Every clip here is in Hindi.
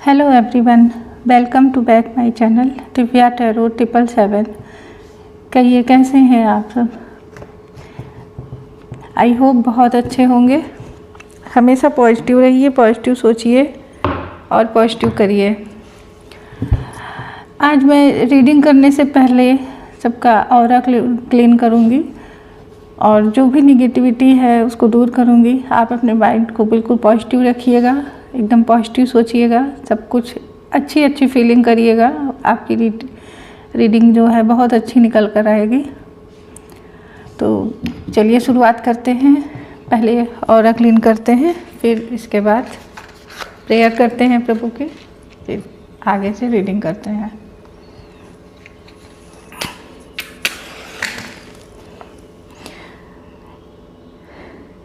Hello everyone, welcome to back my channel Divya tarot 777। कहिए कैसे हैं आप सब। आई होप बहुत अच्छे होंगे। हमेशा पॉजिटिव रहिए, पॉजिटिव सोचिए और पॉजिटिव करिए। आज मैं रीडिंग करने से पहले सबका ऑरा क्लीन करूँगी और जो भी निगेटिविटी है उसको दूर करूँगी। आप अपने माइंड को बिल्कुल पॉजिटिव रखिएगा, एकदम पॉजिटिव सोचिएगा, सब कुछ अच्छी फीलिंग करिएगा। आपकी रीडिंग जो है बहुत अच्छी निकल कर आएगी। तो चलिए शुरुआत करते हैं। पहले ऑरा क्लीन करते हैं, फिर इसके बाद प्रेयर करते हैं प्रभु की, फिर आगे से रीडिंग करते हैं।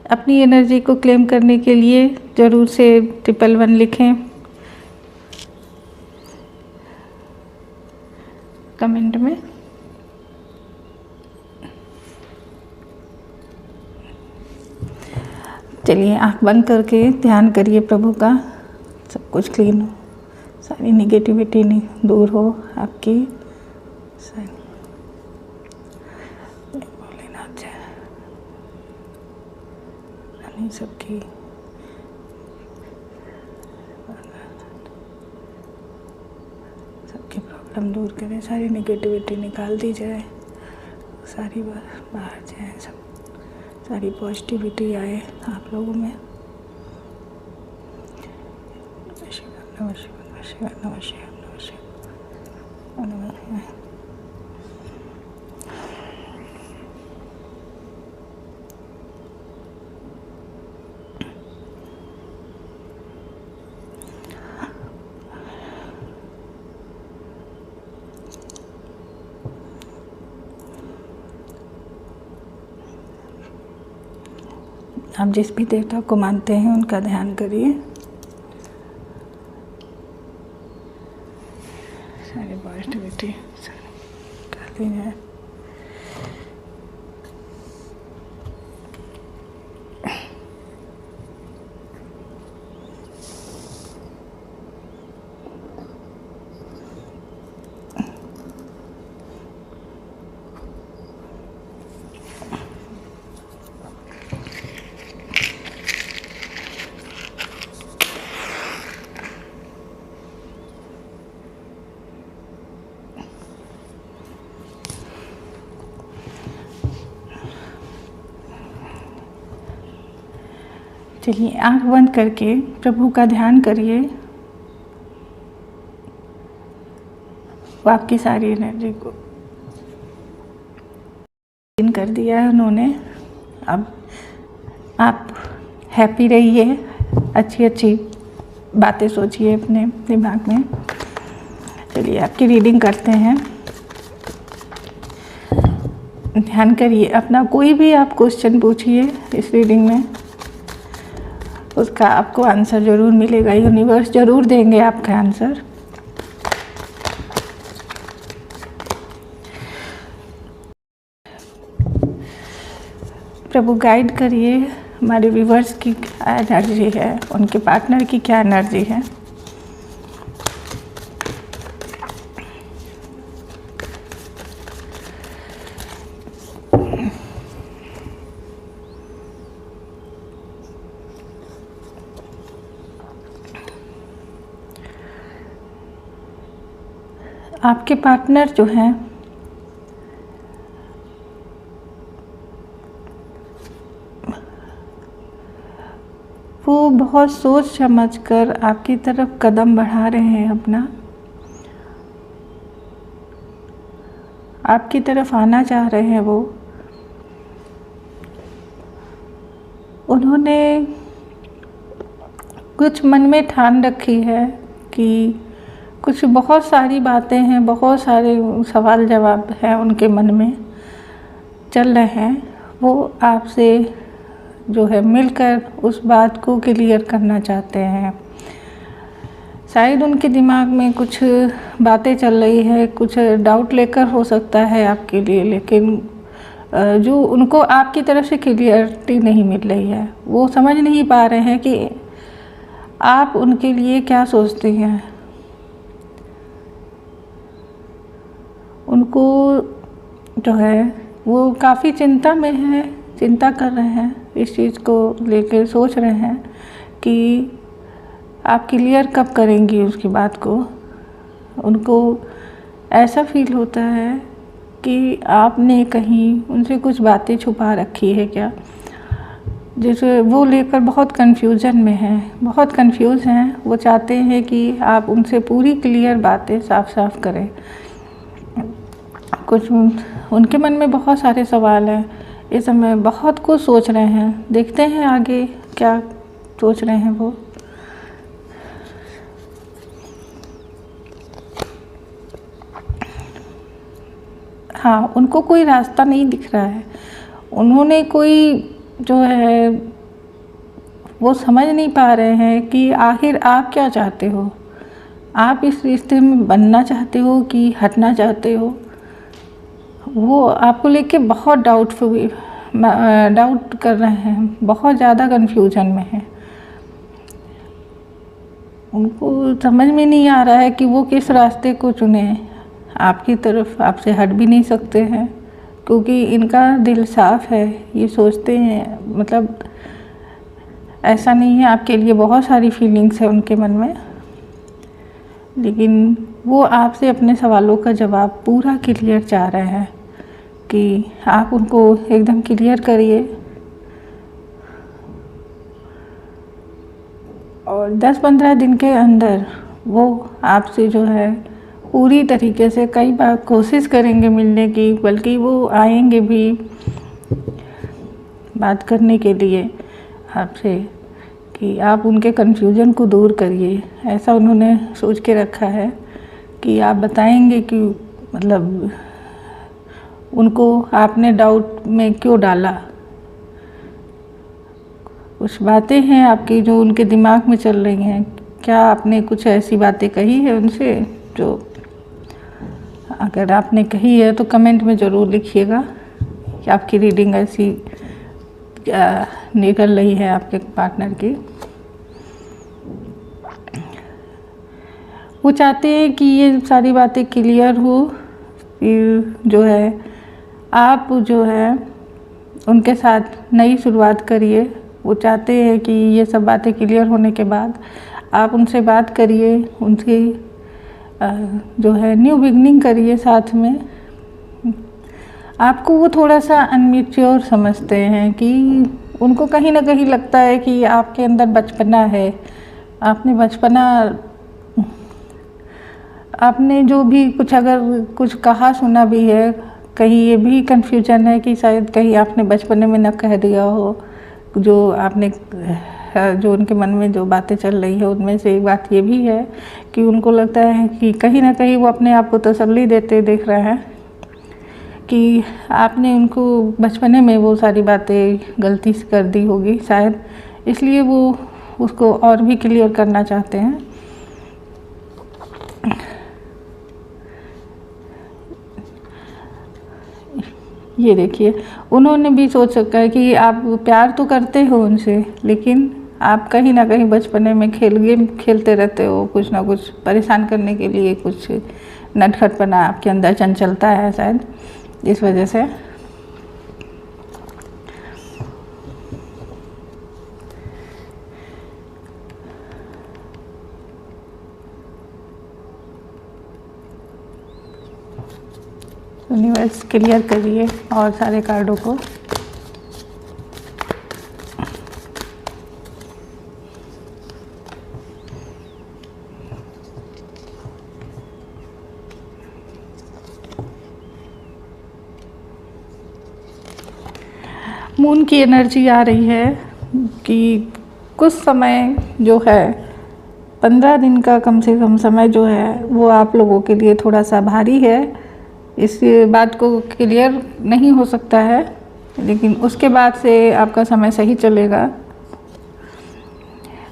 अपनी एनर्जी को क्लेम करने के लिए ज़रूर से 111 लिखें कमेंट में। चलिए आँख बंद करके ध्यान करिए प्रभु का, सब कुछ क्लीन हो, सारी निगेटिविटी दूर हो आपकी। सबकी प्रॉब्लम दूर करें, सारी नेगेटिविटी निकाल दी जाए, सारी बाहर जाए, सब सारी पॉजिटिविटी आए आप लोगों में। नमः शिवाय, नमः शिवाय, नमः शिवाय, नमः शिवाय, नमः शिवाय। आप जिस भी देवता को मानते हैं उनका ध्यान करिए। सारी पॉजिटिविटी निकालती है। चलिए आंख बंद करके प्रभु का ध्यान करिए। वो आपकी सारी एनर्जी को क्लीन कर दिया है उन्होंने। अब आप हैप्पी रहिए, अच्छी बातें सोचिए अपने दिमाग में। चलिए आपकी रीडिंग करते हैं। ध्यान करिए, अपना कोई भी आप क्वेश्चन पूछिए इस रीडिंग में, उसका आपको आंसर ज़रूर मिलेगा। यूनिवर्स ज़रूर देंगे आपका आंसर। प्रभु गाइड करिए हमारे व्यूवर्स की क्या एनर्जी है, उनके पार्टनर की क्या एनर्जी है। आपके पार्टनर जो हैं वो बहुत सोच समझकर आपकी तरफ कदम बढ़ा रहे हैं अपना, आपकी तरफ आना चाह रहे हैं। वो उन्होंने कुछ मन में ठान रखी है कि कुछ बहुत सारी बातें हैं, बहुत सारे सवाल जवाब हैं उनके मन में चल रहे हैं। वो आपसे जो है मिलकर उस बात को क्लियर करना चाहते हैं। शायद उनके दिमाग में कुछ बातें चल रही है, कुछ डाउट लेकर हो सकता है आपके लिए, लेकिन जो उनको आपकी तरफ से क्लियरिटी नहीं मिल रही है। वो समझ नहीं पा रहे हैं कि आप उनके लिए क्या सोचते हैं, उनको जो है वो काफ़ी चिंता में है, चिंता कर रहे हैं, इस चीज़ को लेकर सोच रहे हैं कि आप क्लियर कब करेंगी उसकी बात को। उनको ऐसा फील होता है कि आपने कहीं उनसे कुछ बातें छुपा रखी है क्या, जिसे वो लेकर बहुत कन्फ्यूज़न में हैं, बहुत कन्फ्यूज़ हैं। वो चाहते हैं कि आप उनसे पूरी क्लियर बातें साफ साफ करें। कुछ उनके मन में बहुत सारे सवाल हैं, इस समय बहुत कुछ सोच रहे हैं। देखते हैं आगे क्या सोच रहे हैं वो। हाँ, उनको कोई रास्ता नहीं दिख रहा है। उन्होंने कोई जो है वो समझ नहीं पा रहे हैं कि आखिर आप क्या चाहते हो। आप इस रिश्ते में बनना चाहते हो कि हटना चाहते हो। वो आपको लेके बहुत डाउट कर रहे हैं, बहुत ज़्यादा कन्फ्यूजन में हैं। उनको समझ में नहीं आ रहा है कि वो किस रास्ते को चुने। आपकी तरफ आपसे हट भी नहीं सकते हैं, क्योंकि इनका दिल साफ़ है। ये सोचते हैं, मतलब ऐसा नहीं है, आपके लिए बहुत सारी फीलिंग्स है उनके मन में, लेकिन वो आपसे अपने सवालों का जवाब पूरा क्लियर चाह रहे हैं कि आप उनको एकदम क्लियर करिए। और 10-15 दिन के अंदर वो आपसे जो है पूरी तरीके से कई बार कोशिश करेंगे मिलने की, बल्कि वो आएंगे भी बात करने के लिए आपसे कि आप उनके कन्फ्यूज़न को दूर करिए। ऐसा उन्होंने सोच के रखा है कि आप बताएंगे कि मतलब उनको आपने डाउट में क्यों डाला। कुछ बातें हैं आपकी जो उनके दिमाग में चल रही हैं। क्या आपने कुछ ऐसी बातें कही है उनसे जो, अगर आपने कही है तो कमेंट में ज़रूर लिखिएगा कि आपकी रीडिंग ऐसी निकल रही है आपके पार्टनर की। वो चाहते हैं कि ये सारी बातें क्लियर हो, जो है आप जो है उनके साथ नई शुरुआत करिए। वो चाहते हैं कि ये सब बातें क्लियर होने के बाद आप उनसे बात करिए, उनकी जो है न्यू बिगनिंग करिए साथ में। आपको वो थोड़ा सा अनमेच्योर समझते हैं कि उनको कहीं ना कहीं लगता है कि आपके अंदर बचपना है। आपने जो भी कुछ अगर कुछ कहा सुना भी है, कहीं ये भी कन्फ्यूजन है कि शायद कहीं आपने बचपने में न कह दिया हो। जो आपने जो उनके मन में जो बातें चल रही है उनमें से एक बात ये भी है कि उनको लगता है कि कहीं ना कहीं वो अपने आप को तसल्ली देते देख रहे हैं कि आपने उनको बचपने में वो सारी बातें गलती से कर दी होगी शायद, इसलिए वो उसको और भी क्लियर करना चाहते हैं। ये देखिए, उन्होंने भी सोच रखा है कि आप प्यार तो करते हो उनसे, लेकिन आप कहीं ना कहीं बचपने में गेम खेलते रहते हो, कुछ ना कुछ परेशान करने के लिए कुछ नटखटपना आपके अंदर चंचलता है शायद, इस वजह से। यूनिवर्स क्लियर करिए और सारे कार्डों को। मून की एनर्जी आ रही है कि कुछ समय जो है 15 दिन का कम से कम समय जो है वो आप लोगों के लिए थोड़ा सा भारी है। इस बात को क्लियर नहीं हो सकता है, लेकिन उसके बाद से आपका समय सही चलेगा।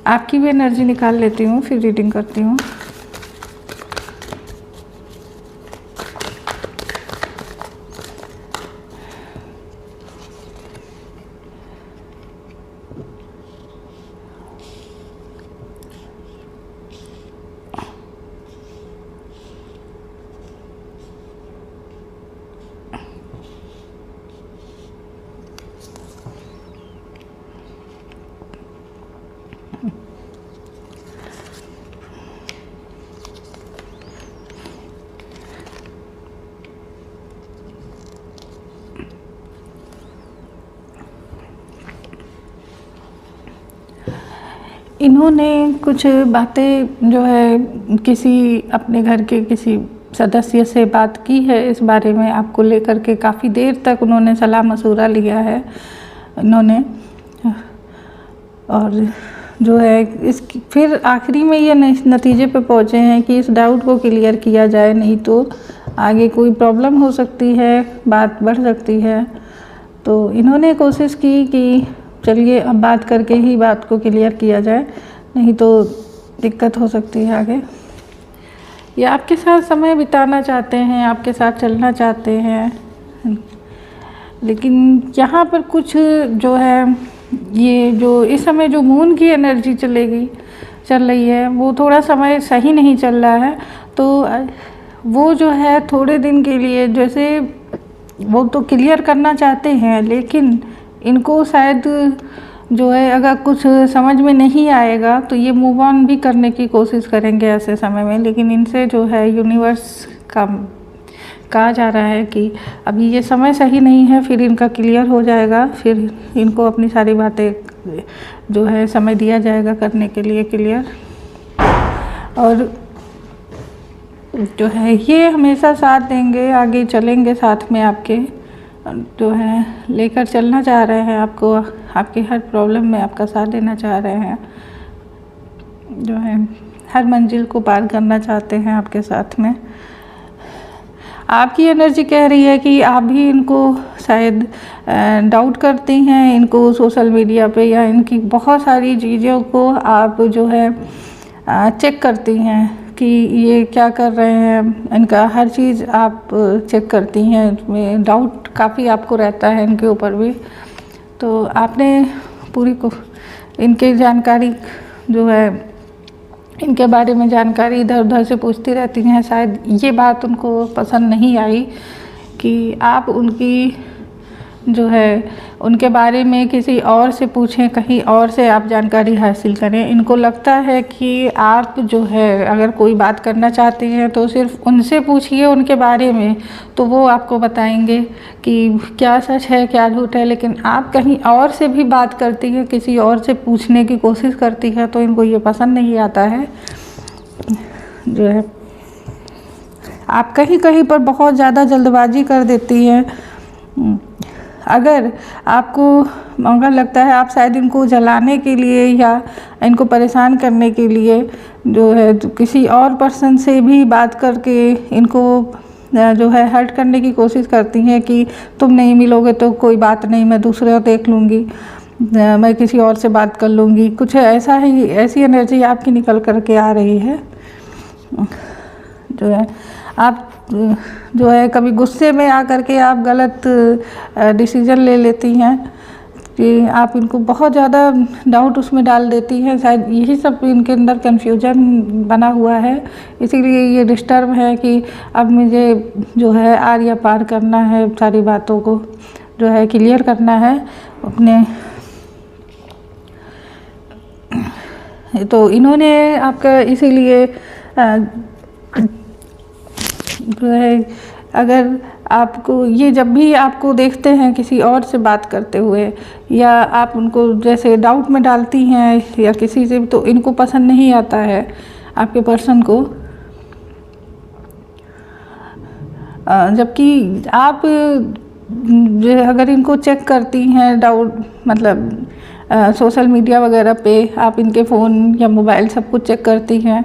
आपकी भी एनर्जी निकाल लेती हूँ, फिर रीडिंग करती हूँ। इन्होंने कुछ बातें जो है किसी अपने घर के किसी सदस्य से बात की है इस बारे में, आपको लेकर के काफ़ी देर तक उन्होंने सलाह मशूरा लिया है इन्होंने, और जो है इस फिर आखिरी में ये नतीजे पे पहुँचे हैं कि इस डाउट को क्लियर किया जाए, नहीं तो आगे कोई प्रॉब्लम हो सकती है, बात बढ़ सकती है। तो इन्होंने कोशिश की कि चलिए अब बात करके ही बात को क्लियर किया जाए, नहीं तो दिक्कत हो सकती है आगे। ये आपके साथ समय बिताना चाहते हैं, आपके साथ चलना चाहते हैं, लेकिन यहाँ पर कुछ जो है ये जो इस समय जो मून की एनर्जी चल रही है वो थोड़ा समय सही नहीं चल रहा है। तो वो जो है थोड़े दिन के लिए, जैसे वो तो क्लियर करना चाहते हैं, लेकिन इनको शायद जो है अगर कुछ समझ में नहीं आएगा तो ये मूव ऑन भी करने की कोशिश करेंगे ऐसे समय में, लेकिन इनसे जो है यूनिवर्स का कहा जा रहा है कि अभी ये समय सही नहीं है, फिर इनका क्लियर हो जाएगा, फिर इनको अपनी सारी बातें जो है समय दिया जाएगा करने के लिए क्लियर। और जो है ये हमेशा साथ देंगे, आगे चलेंगे साथ में आपके, जो है लेकर चलना चाह रहे हैं आपको, आपकी हर प्रॉब्लम में आपका साथ देना चाह रहे हैं, जो है हर मंजिल को पार करना चाहते हैं आपके साथ में। आपकी एनर्जी कह रही है कि आप भी इनको शायद डाउट करती हैं, इनको सोशल मीडिया पे या इनकी बहुत सारी चीज़ों को आप जो है चेक करती हैं कि ये क्या कर रहे हैं, इनका हर चीज़ आप चेक करती हैं, इसमें डाउट काफ़ी आपको रहता है इनके ऊपर भी। तो आपने पूरी को इनकी जानकारी जो है, इनके बारे में जानकारी इधर उधर से पूछती रहती हैं। शायद ये बात उनको पसंद नहीं आई कि आप उनकी जो है उनके बारे में किसी और से पूछें, कहीं और से आप जानकारी हासिल करें। इनको लगता है कि आप जो है अगर कोई बात करना चाहते हैं तो सिर्फ उनसे पूछिए उनके बारे में, तो वो आपको बताएंगे कि क्या सच है क्या झूठ है। लेकिन आप कहीं और से भी बात करती हैं, किसी और से पूछने की कोशिश करती है, तो इनको ये पसंद नहीं आता है। जो है आप कहीं कहीं पर बहुत ज़्यादा जल्दबाजी कर देती हैं। अगर आपको मौका लगता है आप शायद इनको जलाने के लिए या इनको परेशान करने के लिए जो है किसी और पर्सन से भी बात करके इनको जो है हर्ट करने की कोशिश करती हैं कि तुम नहीं मिलोगे तो कोई बात नहीं, मैं दूसरे और देख लूँगी, मैं किसी और से बात कर लूँगी, कुछ ऐसा ही ऐसी एनर्जी आपकी निकल कर के आ रही है। जो है आप जो है कभी गुस्से में आकर के आप गलत डिसीज़न ले लेती हैं कि आप इनको बहुत ज़्यादा डाउट उसमें डाल देती हैं। शायद यही सब इनके अंदर कन्फ्यूजन बना हुआ है, इसीलिए ये डिस्टर्ब है कि अब मुझे जो है आर या पार करना है, सारी बातों को जो है क्लियर करना है अपने। तो इन्होंने आपका इसीलिए जो है अगर आपको ये जब भी आपको देखते हैं किसी और से बात करते हुए या आप उनको जैसे डाउट में डालती हैं या किसी से, तो इनको पसंद नहीं आता है आपके पर्सन को। जबकि आप जो अगर इनको चेक करती हैं डाउट मतलब सोशल मीडिया वगैरह पे आप इनके फ़ोन या मोबाइल सब कुछ चेक करती हैं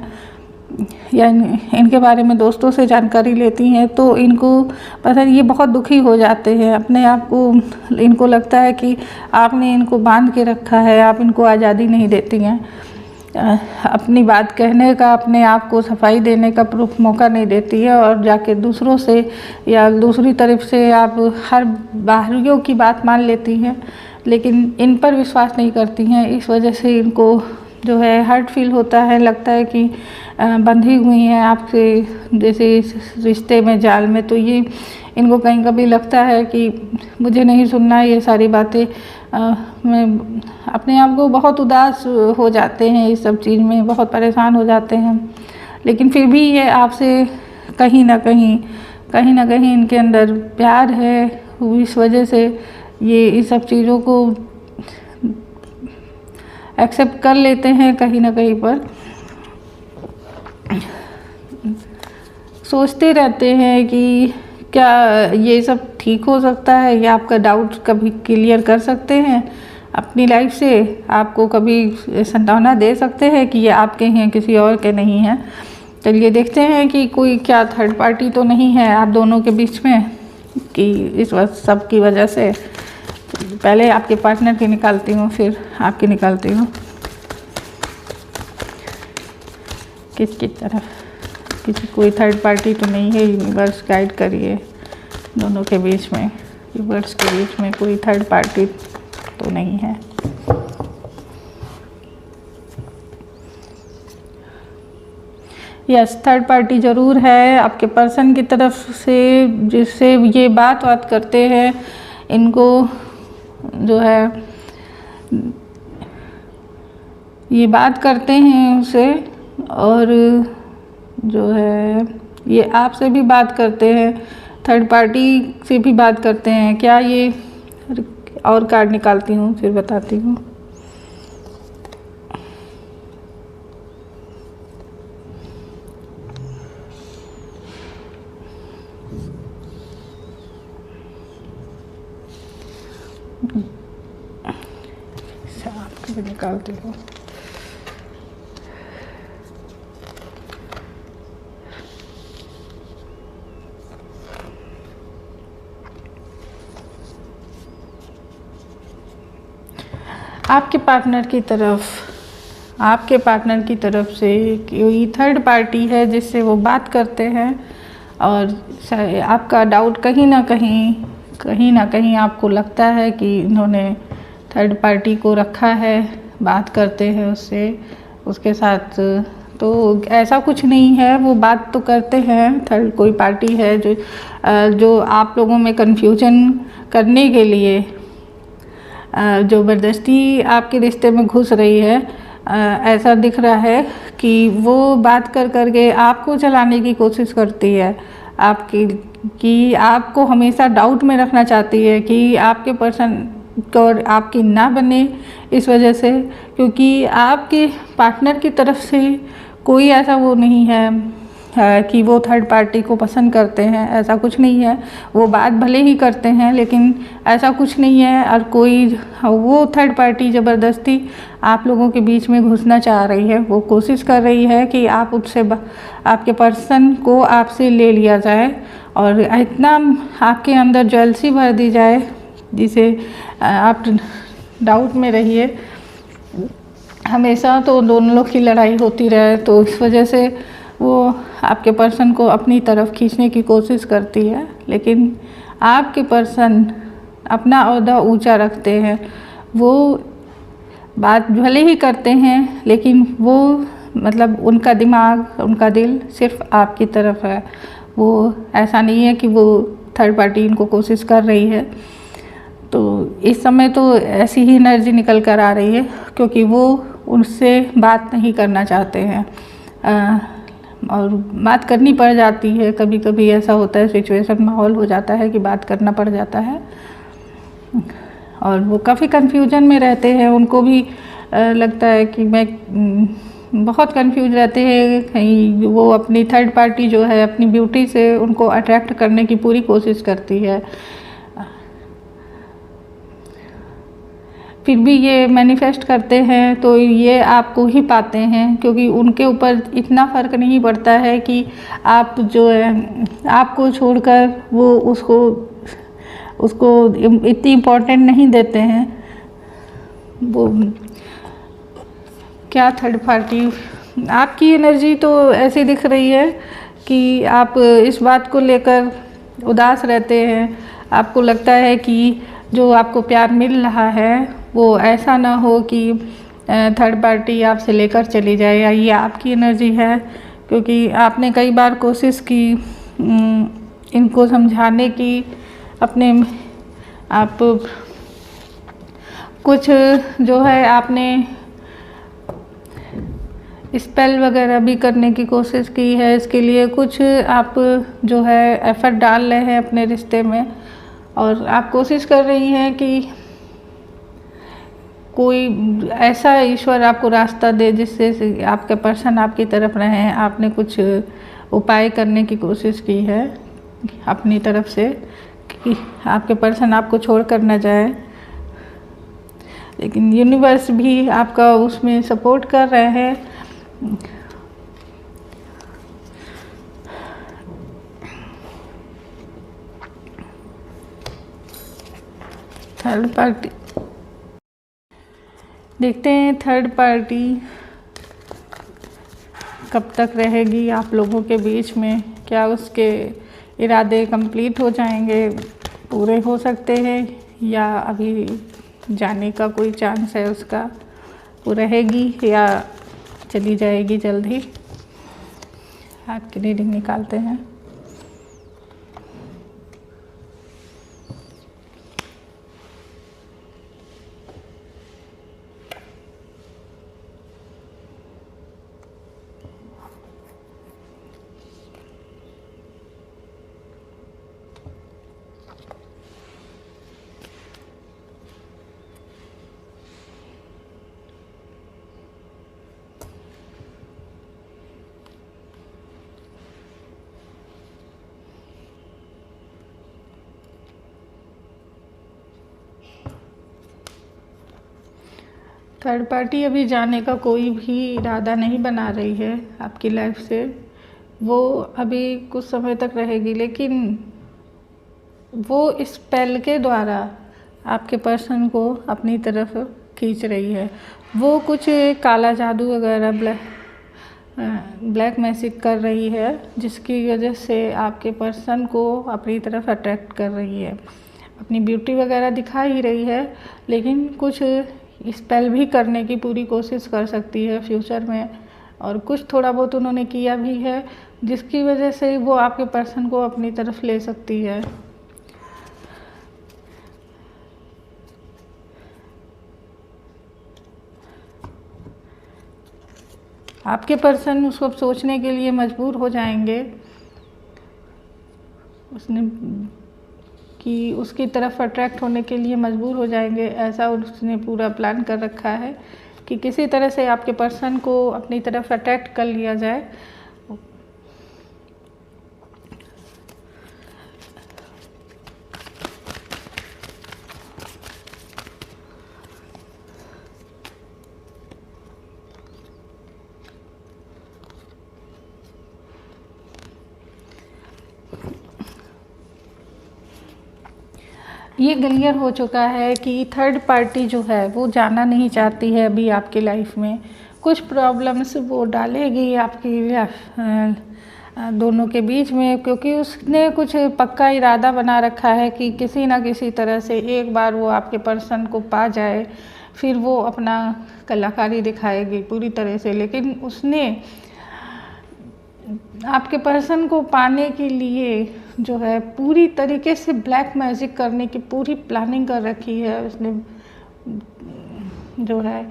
या इनके बारे में दोस्तों से जानकारी लेती हैं, तो इनको पता नहीं ये बहुत दुखी हो जाते हैं अपने आप को। इनको लगता है कि आपने इनको बांध के रखा है, आप इनको आज़ादी नहीं देती हैं, अपनी बात कहने का, अपने आप को सफाई देने का प्रूफ मौका नहीं देती है, और जाके दूसरों से या दूसरी तरफ से आप हर बाहरियों की बात मान लेती हैं, लेकिन इन पर विश्वास नहीं करती हैं। इस वजह से इनको जो है हर्ट फील होता है, लगता है कि बंधी हुई हैं आपसे जैसे इस रिश्ते में, जाल में। तो ये इनको कहीं कभी लगता है कि मुझे नहीं सुनना ये सारी बातें। मैं अपने आप को बहुत उदास हो जाते हैं, इस सब चीज़ में बहुत परेशान हो जाते हैं, लेकिन फिर भी ये आपसे कहीं ना कहीं इनके अंदर प्यार है। इस वजह से ये इस सब चीज़ों को एक्सेप्ट कर लेते हैं कहीं ना कहीं पर। सोचते रहते हैं कि क्या ये सब ठीक हो सकता है, या आपका डाउट कभी क्लियर कर सकते हैं अपनी लाइफ से, आपको कभी सांत्वना दे सकते हैं कि ये आपके हैं, किसी और के नहीं हैं। चलिए देखते हैं कि कोई क्या थर्ड पार्टी तो नहीं है आप दोनों के बीच में कि इस सब की वजह से। पहले आपके पार्टनर की निकालती हूँ, फिर आपकी निकालती हूँ। किसकी तरफ किसी कोई थर्ड पार्टी तो नहीं है, यूनिवर्स गाइड करिए दोनों के बीच में। यूनिवर्स के बीच में कोई थर्ड पार्टी तो नहीं है। यस, थर्ड पार्टी ज़रूर है आपके पर्सन की तरफ से, जिससे ये बात करते हैं। इनको जो है ये बात करते हैं उनसे, और जो है ये आपसे भी बात करते हैं, थर्ड पार्टी से भी बात करते हैं क्या ये। और कार्ड निकालती हूँ फिर बताती हूँ। आपके भी निकालती हूँ। आपके पार्टनर की तरफ से कोई थर्ड पार्टी है जिससे वो बात करते हैं, और आपका डाउट कहीं ना कहीं आपको लगता है कि इन्होंने थर्ड पार्टी को रखा है, बात करते हैं उसके साथ। तो ऐसा कुछ नहीं है, वो बात तो करते हैं। थर्ड कोई पार्टी है जो आप लोगों में कन्फ्यूजन करने के लिए ज़बरदस्ती आपके रिश्ते में घुस रही है। ऐसा दिख रहा है कि वो बात करके आपको चलाने की कोशिश करती है, कि आपको हमेशा डाउट में रखना चाहती है कि आपके पर्सन और आपकी ना बने, इस वजह से। क्योंकि आपके पार्टनर की तरफ से कोई ऐसा वो नहीं है कि वो थर्ड पार्टी को पसंद करते हैं, ऐसा कुछ नहीं है। वो बात भले ही करते हैं लेकिन ऐसा कुछ नहीं है। और कोई वो थर्ड पार्टी ज़बरदस्ती आप लोगों के बीच में घुसना चाह रही है, वो कोशिश कर रही है कि आपके पर्सन को आपसे ले लिया जाए, और इतना आपके अंदर जेलसी भर दी जाए जिसे आप डाउट में रहिए हमेशा, तो दोनों लोग की लड़ाई होती रहे। तो इस वजह से वो आपके पर्सन को अपनी तरफ खींचने की कोशिश करती है, लेकिन आपके पर्सन अपना ओहदा ऊंचा रखते हैं। वो बात भले ही करते हैं लेकिन वो मतलब उनका दिमाग, उनका दिल सिर्फ आपकी तरफ है। वो ऐसा नहीं है कि वो थर्ड पार्टी इनको कोशिश कर रही है। तो इस समय तो ऐसी ही एनर्जी निकल कर आ रही है, क्योंकि वो उनसे बात नहीं करना चाहते हैं, और बात करनी पड़ जाती है। कभी कभी ऐसा होता है, सिचुएशन माहौल हो जाता है कि बात करना पड़ जाता है, और वो काफ़ी कन्फ्यूजन में रहते हैं। उनको भी लगता है कि मैं बहुत कंफ्यूज रहते हैं, कहीं वो अपनी थर्ड पार्टी जो है अपनी ब्यूटी से उनको अट्रैक्ट करने की पूरी कोशिश करती है। फिर भी ये मैनिफेस्ट करते हैं तो ये आपको ही पाते हैं, क्योंकि उनके ऊपर इतना फ़र्क नहीं पड़ता है कि आप जो है आपको छोड़कर वो उसको इतनी इम्पोर्टेंट नहीं देते हैं। वो क्या थर्ड पार्टी, आपकी एनर्जी तो ऐसी दिख रही है कि आप इस बात को लेकर उदास रहते हैं। आपको लगता है कि जो आपको प्यार मिल रहा है वो ऐसा ना हो कि थर्ड पार्टी आपसे लेकर चली जाए, या ये आपकी एनर्जी है। क्योंकि आपने कई बार कोशिश की इनको समझाने की, अपने आप कुछ जो है आपने स्पेल वगैरह भी करने की कोशिश की है। इसके लिए कुछ आप जो है एफर्ट डाल रहे हैं अपने रिश्ते में, और आप कोशिश कर रही हैं कि कोई ऐसा ईश्वर आपको रास्ता दे जिससे आपका पर्सन आपकी तरफ रहे। आपने कुछ उपाय करने की कोशिश की है अपनी तरफ से कि आपके पर्सन आपको छोड़ कर न जाए, लेकिन यूनिवर्स भी आपका उसमें सपोर्ट कर रहे हैं। थर्ड पार्टी, देखते हैं थर्ड पार्टी कब तक रहेगी आप लोगों के बीच में। क्या उसके इरादे कंप्लीट हो जाएंगे, पूरे हो सकते हैं, या अभी जाने का कोई चांस है उसका, वो रहेगी या चली जाएगी जल्द ही। आपकी रीडिंग निकालते हैं। थर्ड पार्टी अभी जाने का कोई भी इरादा नहीं बना रही है आपकी लाइफ से। वो अभी कुछ समय तक रहेगी, लेकिन वो इस स्पेल के द्वारा आपके पर्सन को अपनी तरफ खींच रही है। वो कुछ काला जादू वगैरह ब्लैक मैजिक कर रही है, जिसकी वजह से आपके पर्सन को अपनी तरफ अट्रैक्ट कर रही है। अपनी ब्यूटी वगैरह दिखा ही रही है, लेकिन कुछ स्पेल भी करने की पूरी कोशिश कर सकती है फ्यूचर में, और कुछ थोड़ा बहुत उन्होंने किया भी है, जिसकी वजह से वो आपके पर्सन को अपनी तरफ ले सकती है। आपके पर्सन उसको सोचने के लिए मजबूर हो जाएंगे कि उसकी तरफ अट्रैक्ट होने के लिए मजबूर हो जाएंगे। ऐसा उसने पूरा प्लान कर रखा है कि किसी तरह से आपके पर्सन को अपनी तरफ अट्रैक्ट कर लिया जाए। ये क्लियर हो चुका है कि थर्ड पार्टी जो है वो जाना नहीं चाहती है अभी आपकी लाइफ में। कुछ प्रॉब्लम्स वो डालेगी आपकी दोनों के बीच में, क्योंकि उसने कुछ पक्का इरादा बना रखा है कि किसी ना किसी तरह से एक बार वो आपके पर्सन को पा जाए, फिर वो अपना कलाकारी दिखाएगी पूरी तरह से। लेकिन उसने आपके पर्सन को पाने के लिए जो है पूरी तरीके से ब्लैक मैजिक करने की पूरी प्लानिंग कर रखी है। उसने जो है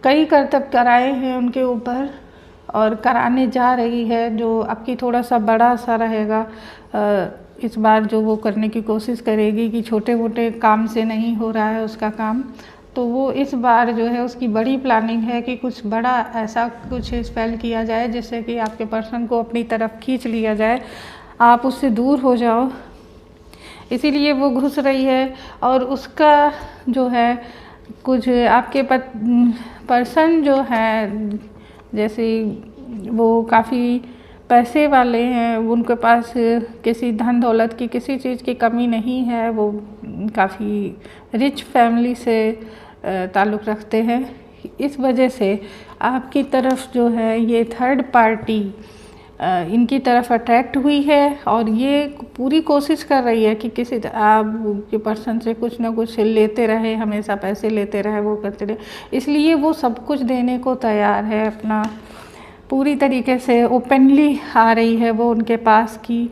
कई करतब कराए हैं उनके ऊपर और कराने जा रही है, जो आपकी थोड़ा सा बड़ा सा रहेगा। इस बार जो वो करने की कोशिश करेगी कि छोटे मोटे काम से नहीं हो रहा है उसका काम, तो वो इस बार जो है उसकी बड़ी प्लानिंग है कि कुछ बड़ा ऐसा कुछ स्पेल किया जाए जिससे कि आपके पर्सन को अपनी तरफ खींच लिया जाए, आप उससे दूर हो जाओ। इसीलिए वो घुस रही है। और उसका जो है कुछ आपके पर्सन जो है, जैसे वो काफ़ी पैसे वाले हैं, उनके पास किसी धन दौलत की किसी चीज़ की कमी नहीं है, वो काफ़ी रिच फैमिली से ताल्लुक़ रखते हैं। इस वजह से आपकी तरफ जो है ये थर्ड पार्टी इनकी तरफ अट्रैक्ट हुई है और ये पूरी कोशिश कर रही है कि किसी आपके पर्सन से कुछ ना कुछ लेते रहे, हमेशा पैसे लेते रहे, वो करते रहे। इसलिए वो सब कुछ देने को तैयार है, अपना पूरी तरीके से ओपनली आ रही है वो उनके पास कि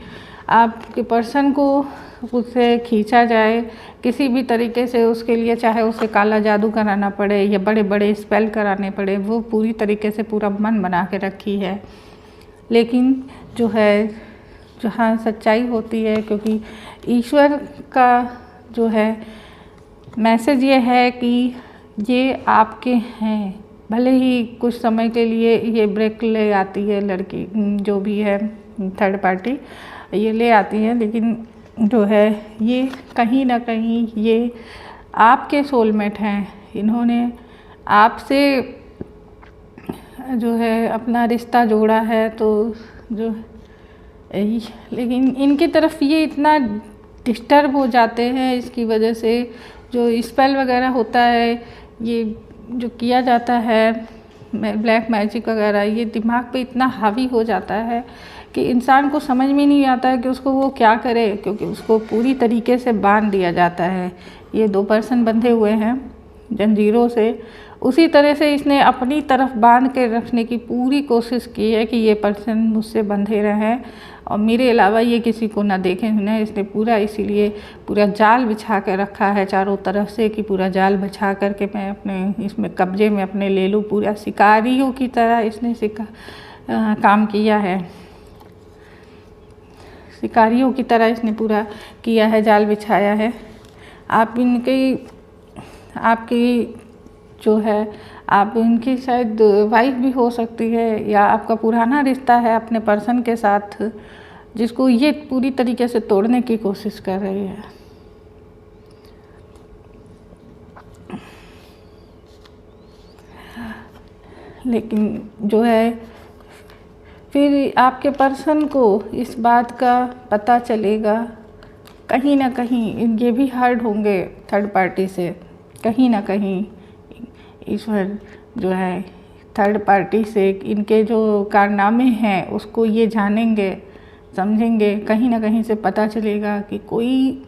आपके पर्सन को उससे खींचा जाए किसी भी तरीके से। उसके लिए चाहे उसे काला जादू कराना पड़े या बड़े बड़े स्पेल कराने पड़े, वो पूरी तरीके से पूरा मन बना के रखी है। लेकिन जो है जहाँ सच्चाई होती है, क्योंकि ईश्वर का जो है मैसेज ये है कि ये आपके हैं। भले ही कुछ समय के लिए ये ब्रेक ले आती है लड़की, जो भी है थर्ड पार्टी ये ले आती है, लेकिन जो है ये कहीं ना कहीं ये आपके सोलमेट हैं। इन्होंने आपसे जो है अपना रिश्ता जोड़ा है, तो जो लेकिन इनकी तरफ ये इतना डिस्टर्ब हो जाते हैं, इसकी वजह से जो स्पेल वगैरह होता है, ये जो किया जाता है ब्लैक मैजिक वगैरह, ये दिमाग पे इतना हावी हो जाता है कि इंसान को समझ में नहीं आता है कि उसको वो क्या करे, क्योंकि उसको पूरी तरीके से बांध दिया जाता है। ये 2 पर्सन बंधे हुए हैं जंजीरों से, उसी तरह से इसने अपनी तरफ बांध के रखने की पूरी कोशिश की है कि ये पर्सन मुझसे बंधे रहें और मेरे अलावा ये किसी को ना देखें सुने। इसने पूरा इसीलिए पूरा जाल बिछा के रखा है चारों तरफ से कि पूरा जाल बिछा करके मैं अपने इसमें कब्जे में अपने ले लूँ। पूरा शिकारियों की तरह इसने काम किया है, शिकारियों की तरह इसने पूरा किया है, जाल बिछाया है। आपकी जो है आप इनकी शायद वाइफ भी हो सकती है, या आपका पुराना रिश्ता है अपने पर्सन के साथ जिसको ये पूरी तरीके से तोड़ने की कोशिश कर रही है। लेकिन जो है फिर आपके पर्सन को इस बात का पता चलेगा, कहीं ना कहीं ये भी हर्ट होंगे थर्ड पार्टी से, कहीं ना कहीं ईश्वर जो है थर्ड पार्टी से इनके जो कारनामे हैं उसको ये जानेंगे, समझेंगे, कहीं ना कहीं से पता चलेगा कि कोई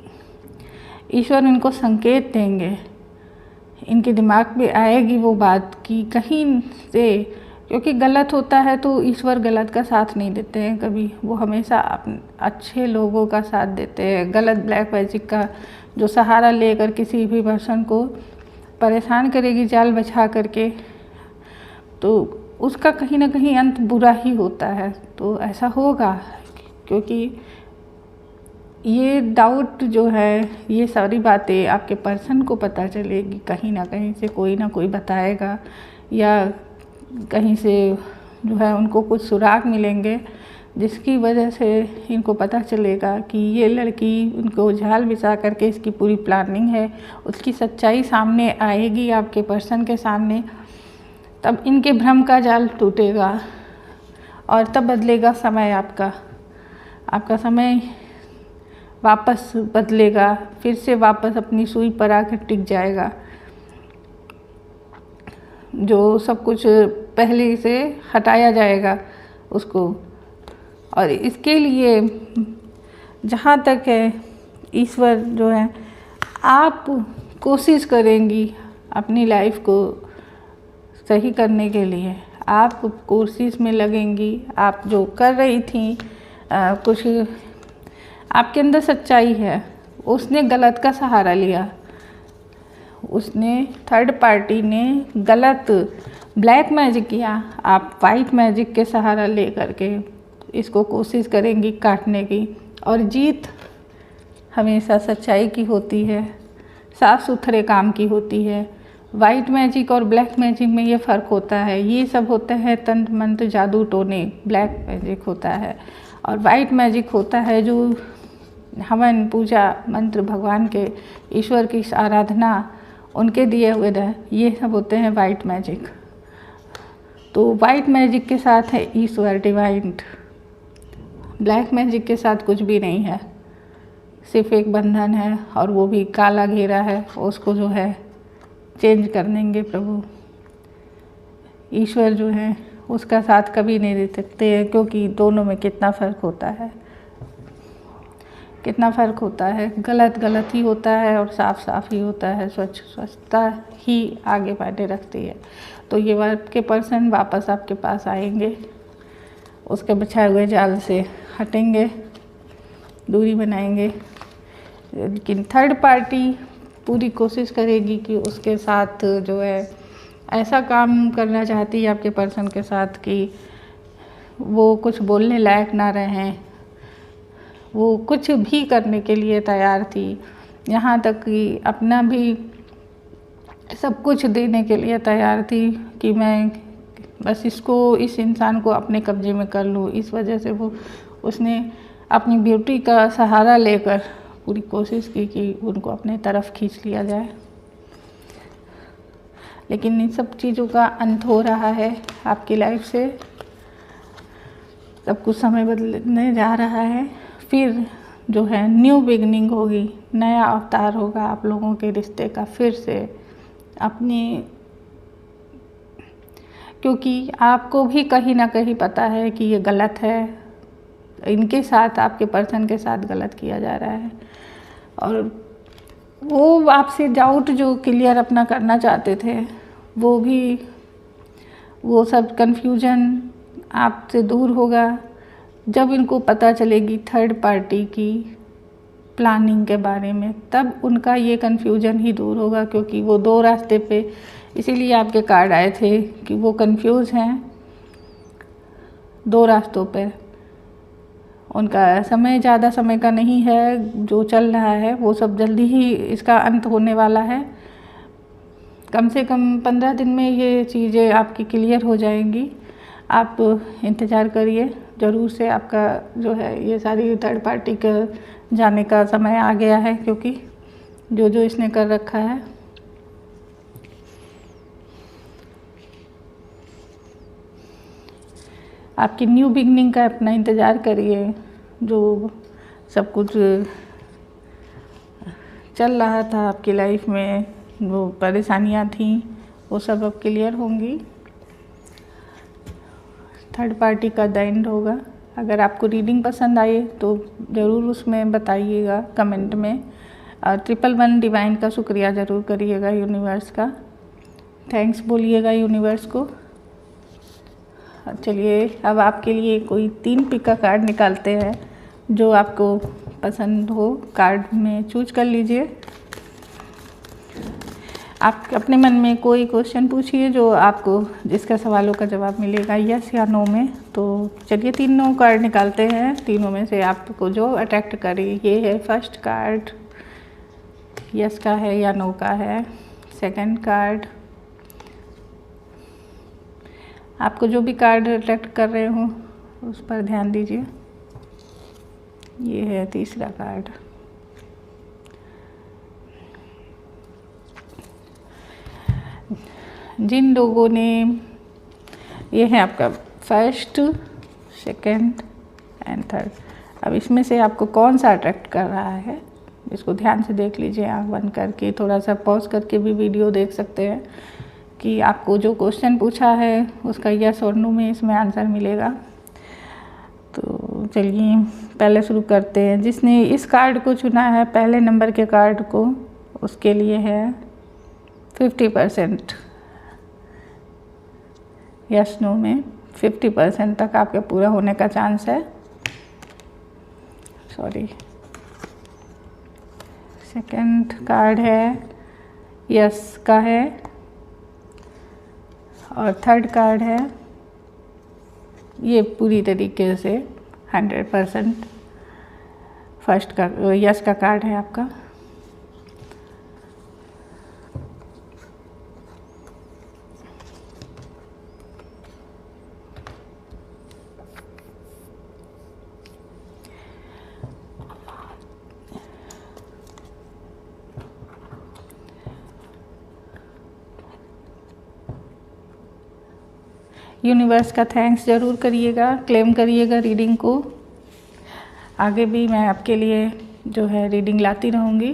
ईश्वर इनको संकेत देंगे, इनके दिमाग में आएगी वो बात कि कहीं से, क्योंकि गलत होता है तो ईश्वर गलत का साथ नहीं देते हैं कभी, वो हमेशा अच्छे लोगों का साथ देते हैं। गलत ब्लैक मैजिक का जो सहारा लेकर किसी भी पर्सन को परेशान करेगी जाल बिछा करके, तो उसका कहीं ना कहीं अंत बुरा ही होता है। तो ऐसा होगा क्योंकि ये डाउट जो है, ये सारी बातें आपके पर्सन को पता चलेगी, कहीं ना कहीं से कोई ना कोई बताएगा, या कहीं से जो है उनको कुछ सुराग मिलेंगे जिसकी वजह से इनको पता चलेगा कि ये लड़की उनको जाल बिछा करके इसकी पूरी प्लानिंग है। उसकी सच्चाई सामने आएगी आपके पर्सन के सामने, तब इनके भ्रम का जाल टूटेगा और तब बदलेगा समय आपका समय वापस बदलेगा, फिर से वापस अपनी सुई पर आकर टिक जाएगा। जो सब कुछ पहले से हटाया जाएगा उसको। और इसके लिए जहाँ तक है ईश्वर जो है, आप कोशिश करेंगी अपनी लाइफ को सही करने के लिए, आप कोशिश में लगेंगी। आप जो कर रही थी कुछ आपके अंदर सच्चाई है, उसने गलत का सहारा लिया, उसने थर्ड पार्टी ने गलत ब्लैक मैजिक किया, आप वाइट मैजिक के सहारा ले करके इसको कोशिश करेंगी काटने की। और जीत हमेशा सच्चाई की होती है, साफ सुथरे काम की होती है। वाइट मैजिक और ब्लैक मैजिक में ये फ़र्क होता है, ये सब होते हैं तंत्र मंत्र जादू टोने, ब्लैक मैजिक होता है। और वाइट मैजिक होता है जो हवन पूजा मंत्र, भगवान के ईश्वर की आराधना, उनके दिए हुए ये सब होते हैं वाइट मैजिक। तो वाइट मैजिक के साथ है ईश्वर डिवाइन, ब्लैक मैजिक के साथ कुछ भी नहीं है, सिर्फ एक बंधन है और वो भी काला घेरा है, उसको जो है चेंज कर देंगे प्रभु। ईश्वर जो है उसका साथ कभी नहीं दे सकते हैं, क्योंकि दोनों में कितना फ़र्क होता है, कितना फ़र्क होता है। गलत गलत ही होता है और साफ साफ ही होता है, स्वच्छ स्वच्छता ही आगे मायने रखती है। तो ये आपके पर्सन वापस आपके पास आएंगे, उसके बिछाए हुए जाल से हटेंगे, दूरी बनाएंगे। लेकिन थर्ड पार्टी पूरी कोशिश करेगी कि उसके साथ जो है ऐसा काम करना चाहती है आपके पर्सन के साथ कि वो कुछ बोलने लायक ना रहें, वो कुछ भी करने के लिए तैयार थी, यहाँ तक कि अपना भी सब कुछ देने के लिए तैयार थी कि मैं बस इस इंसान को अपने कब्जे में कर लूँ। इस वजह से उसने अपनी ब्यूटी का सहारा लेकर पूरी कोशिश की कि उनको अपने तरफ खींच लिया जाए। लेकिन इन सब चीज़ों का अंत हो रहा है आपकी लाइफ से, सब कुछ समय बदलने जा रहा है। फिर जो है न्यू बिगनिंग होगी, नया अवतार होगा आप लोगों के रिश्ते का फिर से अपनी, क्योंकि आपको भी कहीं ना कहीं पता है कि ये गलत है, इनके साथ आपके पर्सन के साथ गलत किया जा रहा है। और वो आपसे डाउट जो क्लियर अपना करना चाहते थे वो सब कन्फ्यूजन आपसे दूर होगा जब इनको पता चलेगी थर्ड पार्टी की प्लानिंग के बारे में। तब उनका ये कन्फ्यूजन ही दूर होगा, क्योंकि वो दो रास्ते पे, इसीलिए आपके कार्ड आए थे कि वो कंफ्यूज हैं दो रास्तों पे। उनका समय ज़्यादा समय का नहीं है, जो चल रहा है वो सब जल्दी ही इसका अंत होने वाला है। कम से कम 15 दिन में ये चीज़ें आपकी क्लियर हो जाएंगी। आप इंतज़ार करिए, ज़रूर से आपका जो है ये सारी थर्ड पार्टी का जाने का समय आ गया है, क्योंकि जो इसने कर रखा है। आपकी न्यू बिगनिंग का अपना इंतज़ार करिए। जो सब कुछ चल रहा था आपकी लाइफ में, वो परेशानियां थी, वो सब अब क्लियर होंगी। थर्ड पार्टी का द एंड होगा। अगर आपको रीडिंग पसंद आए तो ज़रूर उसमें बताइएगा कमेंट में। 111 डिवाइन का शुक्रिया ज़रूर करिएगा यूनिवर्स का, थैंक्स बोलिएगा यूनिवर्स को। चलिए अब आपके लिए कोई 3 पिक का कार्ड निकालते हैं, जो आपको पसंद हो कार्ड में चूज कर लीजिए। आप अपने मन में कोई क्वेश्चन पूछिए जो आपको, जिसका सवालों का जवाब मिलेगा यस या नो में। तो चलिए तीनों कार्ड निकालते हैं, तीनों में से आपको जो अट्रैक्ट करे। ये है फर्स्ट कार्ड, यस का है या नो का है। सेकंड कार्ड, आपको जो भी कार्ड अट्रैक्ट कर रहे हो उस पर ध्यान दीजिए। ये है तीसरा कार्ड। जिन लोगों ने, ये है आपका फर्स्ट, सेकंड एंड थर्ड। अब इसमें से आपको कौन सा अट्रैक्ट कर रहा है, इसको ध्यान से देख लीजिए, आँख बंद करके। थोड़ा सा पॉज करके भी वीडियो देख सकते हैं कि आपको जो क्वेश्चन पूछा है उसका यस और नो में इसमें आंसर मिलेगा। तो चलिए पहले शुरू करते हैं। जिसने इस कार्ड को चुना है, पहले नंबर के कार्ड को, उसके लिए है 50%। यस नो में 50% तक आपके पूरा होने का चांस है। सॉरी, सेकंड कार्ड है यस का है, और थर्ड कार्ड है ये पूरी तरीके से 100% फर्स्ट का यस का कार्ड है आपका। यूनिवर्स का थैंक्स ज़रूर करिएगा, क्लेम करिएगा रीडिंग को। आगे भी मैं आपके लिए जो है रीडिंग लाती रहूँगी।